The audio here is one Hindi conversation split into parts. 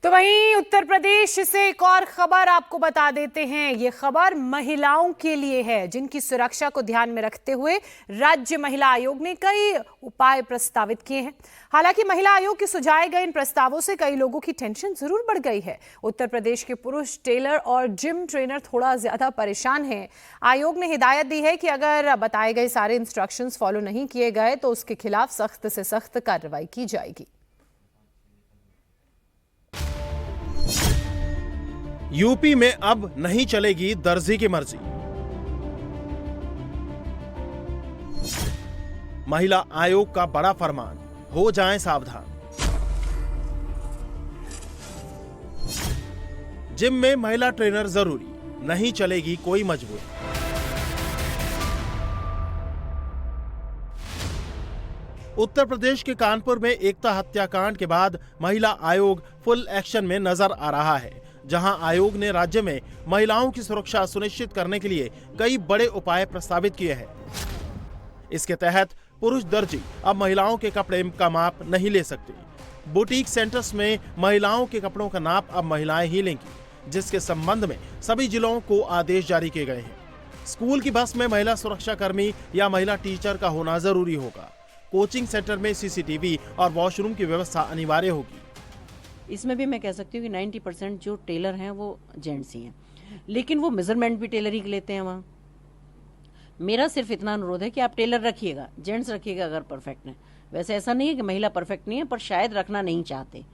तो वहीं उत्तर प्रदेश से एक और खबर आपको बता देते हैं। ये खबर महिलाओं के लिए है, जिनकी सुरक्षा को ध्यान में रखते हुए राज्य महिला आयोग ने कई उपाय प्रस्तावित किए हैं। हालांकि महिला आयोग के सुझाए गए इन प्रस्तावों से कई लोगों की टेंशन जरूर बढ़ गई है। उत्तर प्रदेश के पुरुष टेलर और जिम ट्रेनर थोड़ा ज्यादा परेशान हैं। आयोग ने हिदायत दी है कि अगर बताए गए सारे इंस्ट्रक्शंस फॉलो नहीं किए गए तो उसके खिलाफ सख्त से सख्त कार्रवाई की जाएगी। यूपी में अब नहीं चलेगी दर्जी की मर्जी। महिला आयोग का बड़ा फरमान, हो जाएं सावधान। जिम में महिला ट्रेनर जरूरी, नहीं चलेगी कोई मजबूरी। उत्तर प्रदेश के कानपुर में एकता हत्याकांड के बाद महिला आयोग फुल एक्शन में नजर आ रहा है, जहां आयोग ने राज्य में महिलाओं की सुरक्षा सुनिश्चित करने के लिए कई बड़े उपाय प्रस्तावित किए हैं। इसके तहत पुरुष दर्जी अब महिलाओं के कपड़े का माप नहीं ले सकते। बुटीक सेंटर्स में महिलाओं के कपड़ों का नाप अब महिलाएं ही लेंगी, जिसके संबंध में सभी जिलों को आदेश जारी किए गए हैं। स्कूल की बस में महिला सुरक्षा कर्मी या महिला टीचर का होना जरूरी होगा। कोचिंग सेंटर में सीसीटीवी और वॉशरूम की व्यवस्था अनिवार्य होगी। इसमें भी मैं कह सकती हूँ कि 90% जो टेलर हैं वो जेंट्स ही हैं, लेकिन वो मेजरमेंट भी टेलर ही लेते हैं वहाँ। मेरा सिर्फ इतना अनुरोध है कि आप टेलर रखिएगा, जेंट्स रखिएगा अगर परफेक्ट है। वैसे ऐसा नहीं है कि महिला परफेक्ट नहीं है, पर शायद रखना नहीं चाहते।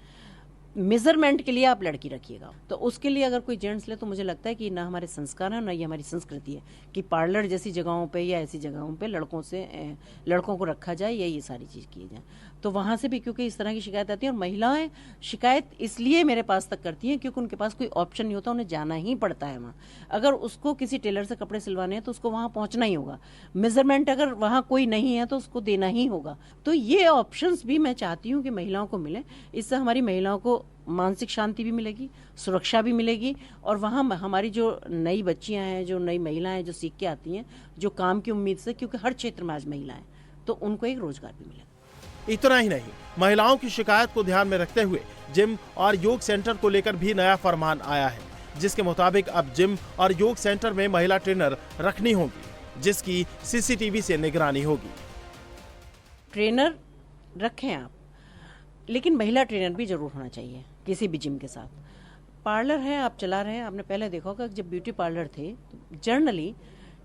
मेजरमेंट के लिए आप लड़की रखिएगा। तो उसके लिए अगर कोई जेंट्स ले तो मुझे लगता है कि ना हमारे संस्कार है ना ये हमारी संस्कृति है कि पार्लर जैसी जगहों पे या ऐसी जगहों पे लड़कों को रखा जाए या ये सारी चीज़ की जाए। तो वहाँ से भी क्योंकि इस तरह की शिकायत आती है, और महिलाएं शिकायत इसलिए मेरे पास तक करती हैं क्योंकि उनके पास कोई ऑप्शन नहीं होता, उन्हें जाना ही पड़ता है वहाँ। अगर उसको किसी टेलर से कपड़े सिलवाने हैं तो उसको वहाँ पहुँचना ही होगा। मेजरमेंट अगर वहाँ कोई नहीं है तो उसको देना ही होगा। तो ये ऑप्शंस भी मैं चाहती हूँ कि महिलाओं को मिले। इससे हमारी महिलाओं को मानसिक शांति भी मिलेगी, सुरक्षा भी मिलेगी, और वहाँ हमारी जो नई बच्चियाँ हैं, जो नई महिलाएं हैं जो सीख के आती हैं, जो काम की उम्मीद से, क्योंकि हर क्षेत्र में आज महिलाएं, तो उनको एक रोजगार भी मिलेगा। इतना ही नहीं, महिलाओं की शिकायत को ध्यान में रखते हुए जिम और योग सेंटर को लेकर भी नया फरमान आया है, जिसके मुताबिक अब जिम और योग सेंटर में महिला ट्रेनर रखनी होगी, जिसकी सीसीटीवी से निगरानी होगी। ट्रेनर रखें आप, लेकिन महिला ट्रेनर भी जरूर होना चाहिए किसी भी जिम के साथ। पार्लर है, आप चला रहे हैं, आपने पहले देखा होगा जब ब्यूटी पार्लर थे तो जनरली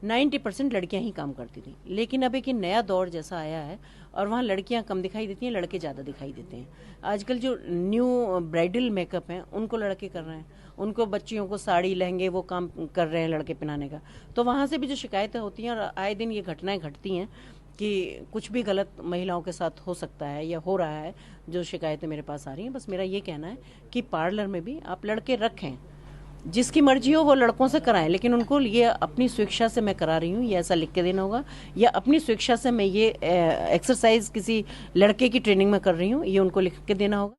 90% लड़कियां ही काम करती थी, लेकिन अब एक नया दौर जैसा आया है और वहाँ लड़कियां कम दिखाई देती हैं, लड़के ज़्यादा दिखाई देते हैं। आजकल जो न्यू ब्राइडल मेकअप हैं उनको लड़के कर रहे हैं, उनको बच्चियों को साड़ी लहंगे वो काम कर रहे हैं लड़के पहनाने का। तो वहाँ से भी जो शिकायतें होती हैं, और आए दिन ये घटनाएं घटती हैं कि कुछ भी गलत महिलाओं के साथ हो सकता है या हो रहा है, जो शिकायतें मेरे पास आ रही हैं। बस मेरा ये कहना है कि पार्लर में भी आप लड़के रखें, जिसकी मर्जी हो वो लड़कों से कराएं, लेकिन उनको ये अपनी स्वेच्छा से मैं करा रही हूँ ये ऐसा लिख के देना होगा, या अपनी स्वेच्छा से मैं ये एक्सरसाइज किसी लड़के की ट्रेनिंग में कर रही हूँ ये उनको लिख के देना होगा।